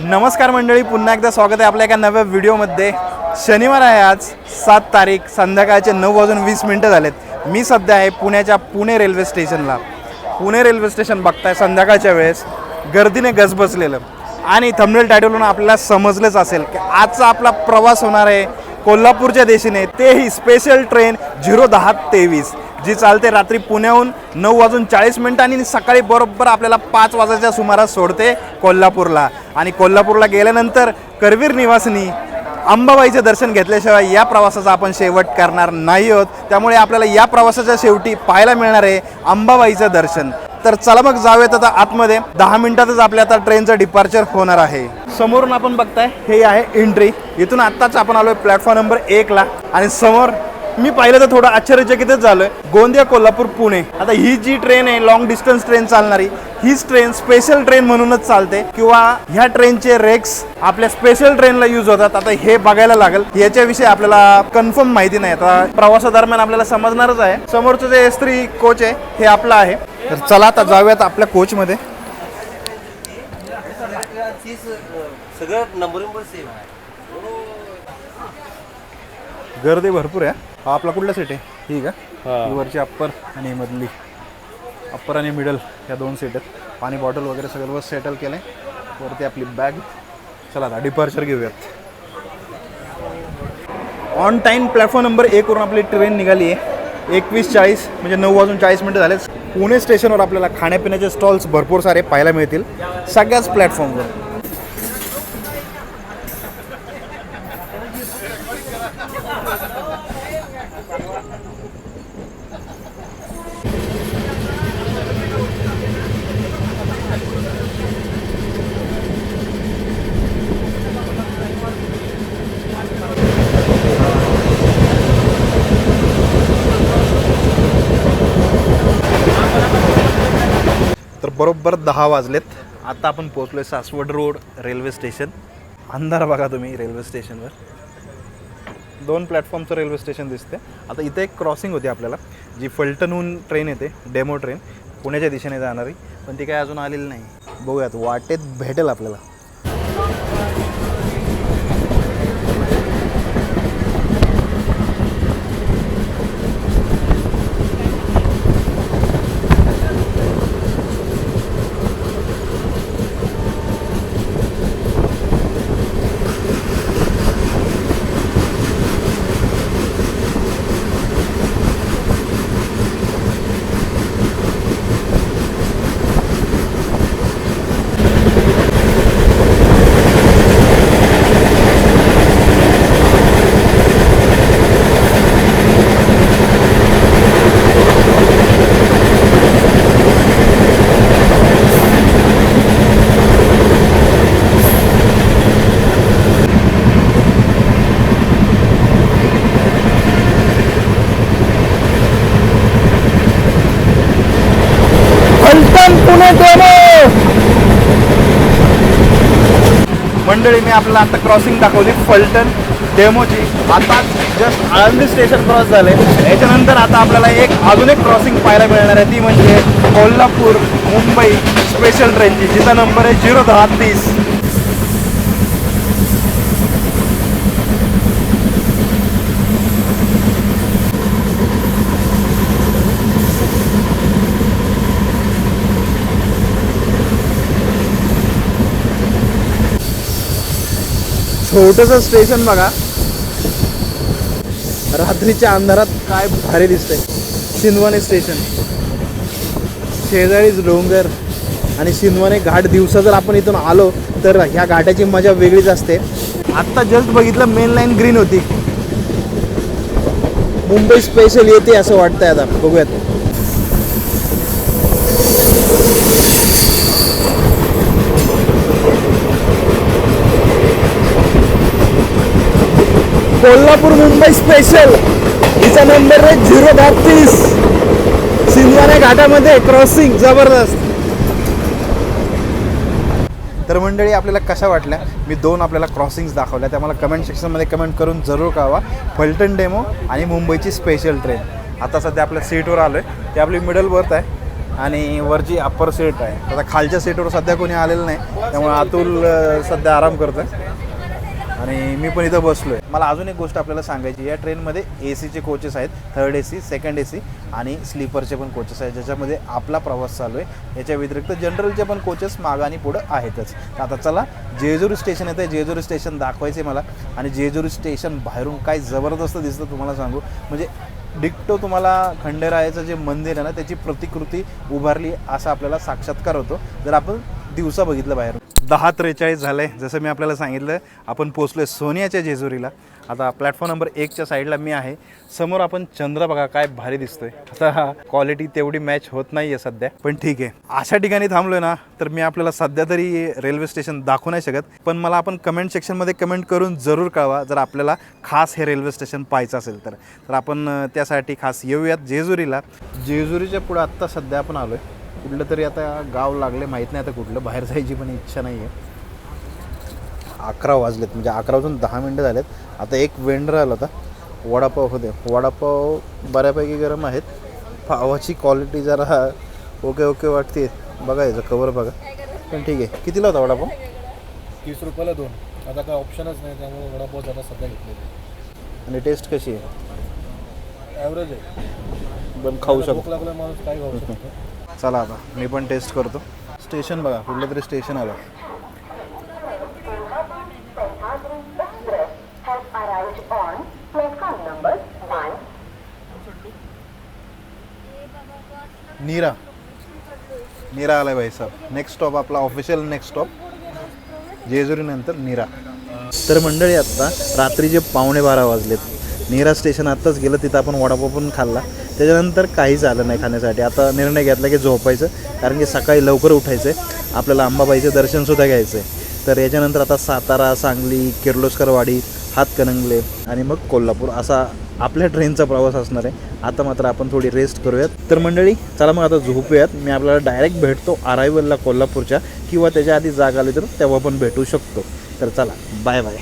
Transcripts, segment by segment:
नमस्कार मंडळी, पुन्हा एकदा स्वागत आहे आपल्या एका नव्या व्हिडिओमध्ये। शनिवार आहे आज 7 तारीख, संध्याकाळचे 9:20 झालेत। मी सध्या आहे पुण्याच्या पुणे रेल्वे स्टेशनला। पुणे रेल्वे स्टेशन बघताय संध्याकाळच्या वेळेस गर्दीने गजबजलेलं आणि थंबनेल टायटलवरून आपल्याला समजलंच असेल की आजचा आपला प्रवास होणार आहे कोल्हापूरच्या दिशेने, तेही स्पेशल ट्रेन 01023 जी चालते रात्री पुण्याहून 9:40 आणि सकाळी बरोबर आपल्याला 5 वाजताच्या सुमारास सोडते कोल्हापूरला। आणि कोल्हापूरला गेल्यानंतर करवीर निवासिनी अंबाबाईचे दर्शन घेतल्याशिवाय या प्रवासाचा आपण शेवट करणार नाही आहोत। त्यामुळे आपल्याला या प्रवासाच्या शेवटी पाहायला मिळणार आहे अंबाबाईचं दर्शन। तर चला मग जाऊयात आता आतमध्ये। 10 मिनिटातच आपल्या आता ट्रेनचं डिपार्चर होणार आहे। समोरून आपण बघताय हे आहे एंट्री। इथून आत्ताच आपण आलोय प्लॅटफॉर्म नंबर 1 ला आणि समोर मी पाहिलं तर थोडं आश्चर्यचकितच झालोय। गोंदिया कोल्हापूर पुणे, आता ही जी ट्रेन आहे लॉंग डिस्टन्स ट्रेन चालणारी, हीच ट्रेन स्पेशल ट्रेन म्हणूनच चालते किंवा ह्या ट्रेनचे रेक्स आपल्या स्पेशल ट्रेनला यूज होतात। आता हे बघायला लागेल, याच्याविषयी आपल्याला कन्फर्म माहिती नाही। आता प्रवासादरम्यान आपल्याला समजणारच आहे। समोरचं जे S3 कोच आहे हे आपलं आहे। तर चला आता जाऊयात आपल्या कोचमध्ये। सगळं नंबर सेम आहे। गर्दी भरपूर आहे। हा आपला कुठला सेट आहे? ठीक आहे, ही वरची अप्पर आणि मधली अप्पर आणि मिडल या 2 सेट आहेत। पाणी बॉटल वगैरे सगळं सेटल केलं आहे। वरती आपली बॅग। चला आता डिपार्चर घेऊयात। ऑन टाईम प्लॅटफॉर्म नंबर 1 वरून आपली ट्रेन निघाली आहे 21:40, म्हणजे 9:40 झाले। पुणे स्टेशनवर आपल्याला खाण्यापिण्याचे स्टॉल्स भरपूर सारे पाहायला मिळतील सगळ्याच प्लॅटफॉर्मवर। तर बरोबर 10 वाजलेत। आता आपण पोहोचलोय सासवड रोड रेल्वे स्टेशन। अंधार बघा तुम्ही रेल्वे स्टेशनवर। 2 प्लॅटफॉर्मचं रेल्वे स्टेशन दिसते। आता इथे एक क्रॉसिंग होती आपल्याला, जी फलटणहून ट्रेन येते, डेमो ट्रेन पुण्याच्या दिशेने जाणारी, पण ती काय अजून आलेली नाही। बघूयात, वाटेत भेटेल आपल्याला। मंडळी, मी आपल्याला आता क्रॉसिंग दाखवली फलटण डेमोची। आता जस्ट आळंदी स्टेशन क्रॉस झाले। याच्यानंतर आता आपल्याला अजून एक क्रॉसिंग पाहायला मिळणार आहे, ती म्हणजे कोल्हापूर मुंबई स्पेशल ट्रेनची, जिचा नंबर आहे 01030। छोटंसं स्टेशन बघा, रात्रीच्या अंधारात काय भारी दिसतंय। शिंदवाने स्टेशन, शेजारीच डोंगर आणि शिंदवाने घाट। दिवसा जर आपण इथून आलो तर ह्या घाटाची मजा वेगळीच असते। आत्ता जस्ट बघितलं मेन लाईन ग्रीन होती। मुंबई स्पेशल येते असं वाटतंय। आता बघूयात। कोल्हापूर मुंबई स्पेशल, हिचा नंबर आहे 01030। शिंदवाने घाटामध्ये क्रॉसिंग जबरदस्त। तर मंडळी, आपल्याला कशा वाटल्या? मी 2 आपल्याला क्रॉसिंग्स दाखवल्या, त्या मला कमेंट सेक्शनमध्ये कमेंट करून जरूर कळवा। फलटण डेमो आणि मुंबईची स्पेशल ट्रेन। आता सध्या आपल्या सीटवर आलो आहे, ती आपली मिडल बर्थ आहे आणि वरची अप्पर सीट आहे. आता खालच्या सीटवर सध्या कोणी आलेलं नाही, त्यामुळे अतुल सध्या आराम करतो आहे आणि मी पण इथं बसलो आहे. मला अजून एक गोष्ट आपल्याला सांगायची, या ट्रेनमध्ये AC चे कोचेस आहेत, 3rd AC, 2nd AC आणि स्लीपरचे पण कोचेस आहेत, ज्याच्यामध्ये आपला प्रवास चालू आहे. याच्या व्यतिरिक्त जनरलचे पण कोचेस मागं आणि पुढं आहेतच. तर आता चला, जेजुरी स्टेशन येतं आहे, जेजुरी स्टेशन दाखवायचे मला. आणि जेजुरी स्टेशन बाहेरून काय जबरदस्त दिसतं तुम्हाला सांगू, म्हणजे डिक्टो तुम्हाला खंडेरायाचं जे मंदिर आहे ना, त्याची प्रतिकृती उभारली असा आपल्याला साक्षात्कार होतो जर आपण दिवसा बघितलं बाहेरून. 10:43 झालं आहे. जसं मी आपल्याला सांगितलं, आपण पोचलो आहे सोनियाच्या जेजुरीला. आता प्लॅटफॉर्म नंबर 1च्या साईडला मी आहे. समोर आपण चंद्र बघा काय भारी दिसतोय. आता क्वालिटी तेवढी मॅच होत नाही आहे सध्या, पण ठीक आहे. अशा ठिकाणी थांबलो आहे ना, तर मी आपल्याला सध्या तरी रेल्वे स्टेशन दाखवू नाही शकत, पण मला आपण कमेंट सेक्शनमध्ये कमेंट करून जरूर कळवा जर आपल्याला खास हे रेल्वे स्टेशन पाहायचं असेल तर आपण त्यासाठी खास येऊयात जेजुरीला. जेजुरीच्या पुढं आत्ता सध्या आपण आलो आहे. कुठलं तरी आता गाव लागले, माहीत नाही आता कुठलं, बाहेर जायची पण इच्छा नाही आहे. 11 वाजलेत, म्हणजे 11 वाजून 10 मिनटं झालेत. आता एक वेंडर आला होता, वडापाव होते. वडापाव बऱ्यापैकी गरम आहेत. पावाची क्वालिटी जरा ओके वाटते. बघा याचं कवर बघा, पण ठीक आहे. कितीला होता वडापाव? 30 रुपयाला 2. आता काय ऑप्शनच नाही, त्यामुळे वडापाव जरा सध्या घेतलेले. आणि टेस्ट कशी आहे? ॲव्हरेज आहे, पण खाऊ शकतो. भूक लागला माणूस काय खाऊ शकतो. चला आता मी पण टेस्ट करतो. स्टेशन बघा, कुठलं तरी स्टेशन आलं. नीरा आलाय भाई साहेब. नेक्स्ट स्टॉप आपला ऑफिशियल नेक्स्ट स्टॉप जेजुरी नंतर नीरा. तर मंडळी आत्ता रात्रीचे 11:15 वाजलेत. नीरा स्टेशन आत्ताच गेलं, तिथं आपण वडापाव पण खाल्ला. त्याच्यानंतर काहीच आलं नाही खाण्यासाठी. आता निर्णय घेतला की झोपायचं, कारण की सकाळी लवकर उठायचं आहे, आपल्याला अंबाबाईचं दर्शनसुद्धा घ्यायचं आहे. तर याच्यानंतर आता सातारा, सांगली, किर्लोस्करवाडी, हातकणंगले आणि मग कोल्हापूर असा आपल्या ट्रेनचा प्रवास असणार आहे. आता मात्र आपण थोडी रेस्ट करूयात. तर मंडळी चला मग आता झोपूयात. मी आपल्याला डायरेक्ट भेटतो अरायवलला कोल्हापूरच्या, किंवा त्याच्या आधी जाग आली तर तेव्हा पण भेटू शकतो. तर चला, बाय बाय.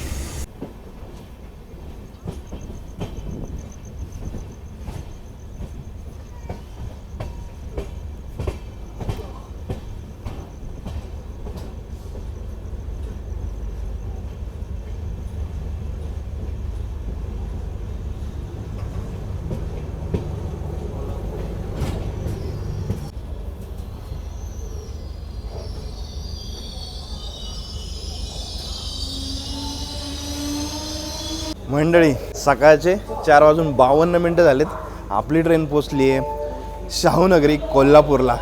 मंडळी सकाळचे 4:52 झालेत. आपली ट्रेन पोचली आहे शाहूनगरी कोल्हापूरला.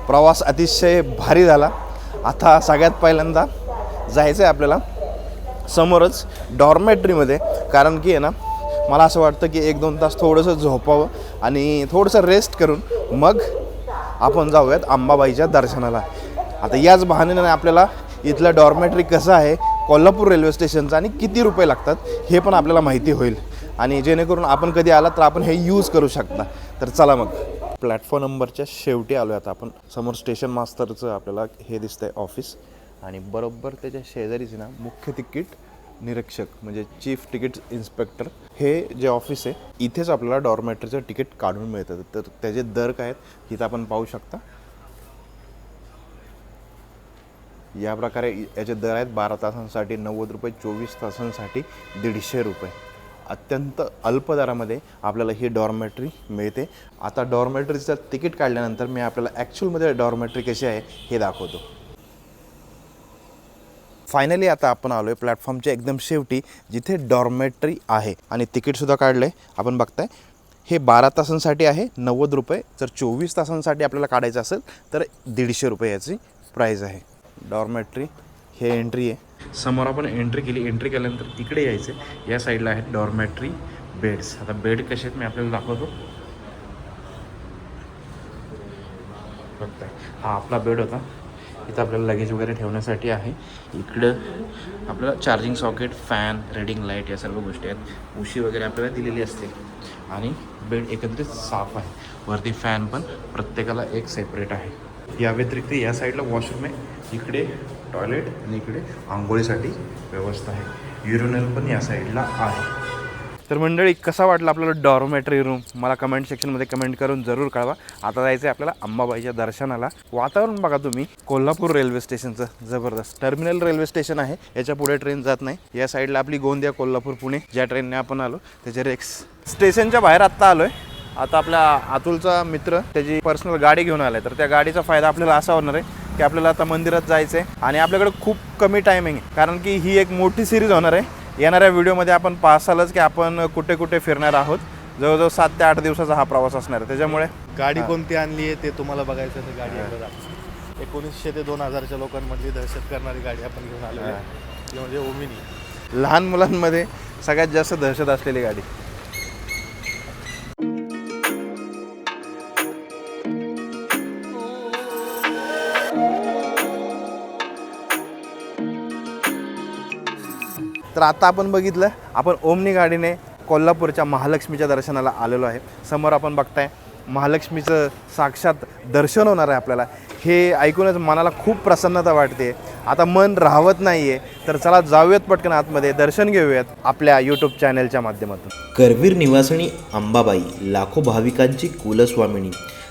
प्रवास अतिशय भारी झाला. आता सगळ्यात पहिल्यांदा जायचं आहे आपल्याला समोरच डॉर्मेट्रीमध्ये, कारण की आहे ना, मला असं वाटतं की 1-2 तास थोडंसं झोपावं आणि थोडंसं रेस्ट करून मग आपण जाऊयात अंबाबाईच्या दर्शनाला. आता याच बहाण्याने आपल्याला इथलं डॉर्मेट्री कसं आहे, कोल्हापूर रेल्वे स्टेशनचं, आणि किती रुपये लागतात हे पण आपल्याला माहिती होईल, आणि जेणेकरून आपण कधी आला तर आपण हे यूज करू शकता. तर चला मग, प्लॅटफॉर्म नंबरच्या शेवटी आलो आहे आता आपण. समोर स्टेशन मास्टरचं आपल्याला हे दिसतंय ऑफिस, आणि बरोबर त्याच्या शेजारीच ना मुख्य तिकीट निरीक्षक म्हणजे चीफ तिकीट इन्स्पेक्टर हे जे ऑफिस आहे, इथेच आपल्याला डॉर्मेटरीचं तिकीट काढून मिळतं. तर त्याचे दर काय आहेत इथं आपण पाहू शकता. या प्रकारे याचे दर आहेत. 12 तासांसाठी 90 रुपये, 24 तासांसाठी 150 रुपये. अत्यंत अल्प दरामध्ये आपल्याला ही डॉर्मेटरी मिळते. आता डॉर्मेटरीचं तिकीट काढल्यानंतर मी आपल्याला ॲक्च्युअलमध्ये डॉर्मेटरी कशी आहे हे दाखवतो. फायनली आता आपण आलो आहे प्लॅटफॉर्मच्या एकदम शेवटी, जिथे डॉर्मेटरी आहे, आणि तिकीटसुद्धा काढलं आहे. आपण बघताय हे 12 तासांसाठी आहे 90 रुपये. जर 24 तासांसाठी आपल्याला काढायचं असेल तर 150 रुपये याची प्राईज आहे. डॉर्मेट्री हे एंट्री आहे. समोर आपण एंट्री केली. एंट्री केल्यानंतर इकडे यायचं. या साईडला आहेत डॉर्मेट्री बेड्स. आता बेड कसे आहेत मी आपल्याला दाखवतो. बघताय हा आपला बेड होता. इथं आपल्याला लगेज वगैरे ठेवण्यासाठी आहे. इकडं आपल्याला charging socket, fan, reading light या सर्व गोष्टी आहेत. उशी वगैरे आपल्याला दिलेली असते, आणि बेड एकत्रित साफ आहे. वरती फॅन पण प्रत्येकाला एक सेपरेट आहे. या व्यतिरिक्त या साईडला वॉशरूम आहे, इकडे टॉयलेट, आणि इकडे आंघोळीसाठी व्यवस्था आहे. युरिनल पण या साईडला आहे. तर मंडळी कसा वाटला आपल्याला डॉर्मेटरी रूम मला कमेंट सेक्शनमध्ये कमेंट करून जरूर कळवा. आता जायचं आहे आपल्याला अंबाबाईच्या दर्शनाला. वातावरण बघा तुम्ही, कोल्हापूर रेल्वे स्टेशनचं जबरदस्त. टर्मिनल रेल्वे स्टेशन आहे, याच्या पुढे ट्रेन जात नाही. या साईडला आपली गोंदिया कोल्हापूर पुणे ज्या ट्रेनने आपण आलो त्याचे रेक्स. स्टेशनच्या बाहेर आत्ता आलो आहे. आता आपला अतुलचा मित्र त्याची पर्सनल गाडी घेऊन आला आहे, तर त्या गाडीचा फायदा आपल्याला असा होणार आहे की आपल्याला आता मंदिरात जायचं आहे आणि आपल्याकडे खूप कमी टायमिंग आहे, कारण की ही एक मोठी सिरीज होणार आहे. येणाऱ्या व्हिडिओमध्ये आपण पाहसालच की आपण कुठे कुठे फिरणार आहोत. जवळजवळ 7 ते 8 दिवसाचा हा प्रवास असणार आहे. त्याच्यामुळे गाडी कोणती आणली आहे ते तुम्हाला बघायचं तर गाडी एकदा दाखव. 1900 ते 2000च्या लोकांमधली दहशत करणारी गाडी आपण घेऊन आलो आहे, ती म्हणजे ओमिनी. लहान मुलांमध्ये सगळ्यात जास्त दहशत असलेली गाडी. तर आता आपण बघितलं, आपण ओमनी गाडीने कोल्हापूरच्या महालक्ष्मीच्या दर्शनाला आलेलो आहे. समोर आपण बघताय महालक्ष्मीचं साक्षात दर्शन होणार आहे आपल्याला. हे ऐकूनच मनाला खूप प्रसन्नता वाटते. आता मन राहवत नाही आहे, तर चला जाऊयात पटकन आतमध्ये, दर्शन घेऊयात आपल्या यूट्यूब चॅनलच्या माध्यमातून. करवीर निवासिनी अंबाबाई लाखो भाविकांची कुलस्वामिनी,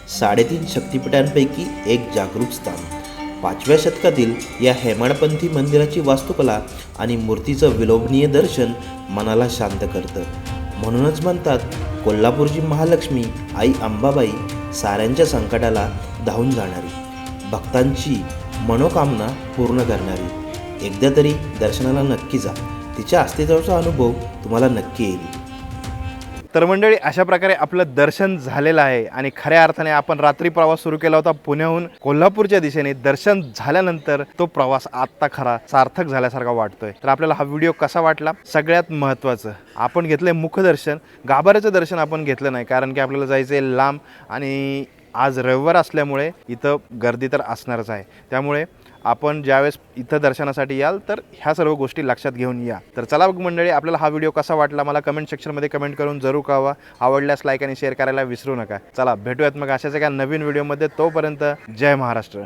3.5 शक्तिपीठांपैकी एक जागरूक स्थान. 5व्या शतकातील या हेमाडपंथी मंदिराची वास्तुकला आणि मूर्तीचं विलोभनीय दर्शन मनाला शांत करतं. म्हणूनच म्हणतात, कोल्हापूरची महालक्ष्मी आई अंबाबाई साऱ्यांच्या संकटाला धावून जाणारी, भक्तांची मनोकामना पूर्ण करणारी. एकदा तरी दर्शनाला नक्की जा, तिच्या अस्तित्वाचा अनुभव तुम्हाला नक्की येईल. तर मंडळी, अशा प्रकारे आपलं दर्शन झालेलं आहे आणि खऱ्या अर्थाने आपण रात्री प्रवास सुरू केला होता पुण्याहून कोल्हापूरच्या दिशेने. दर्शन झाल्यानंतर तो प्रवास आत्ता खरा सार्थक झाल्यासारखा वाटतोय. तर आपल्याला हा व्हिडिओ कसा वाटला, सगळ्यात महत्त्वाचं आपण घेतलंय मुखदर्शन, गाभाऱ्याचं दर्शन आपण घेतलं नाही, कारण की आपल्याला जायचं आहे लांब आणि आज रविवार असल्यामुळे इथं गर्दी तर असणारच आहे. त्यामुळे आपण ज्यावेळेस इथं दर्शनासाठी याल तर ह्या सर्व गोष्टी लक्षात घेऊन या. तर चला बघ मंडळी, आपल्याला हा व्हिडिओ कसा वाटला मला कमेंट सेक्शनमध्ये कमेंट करून जरूर कळवा. आवडल्यास लाईक आणि शेअर करायला विसरू नका. चला भेटूयात मग अशाच एका नवीन व्हिडिओमध्ये. तोपर्यंत जय महाराष्ट्र.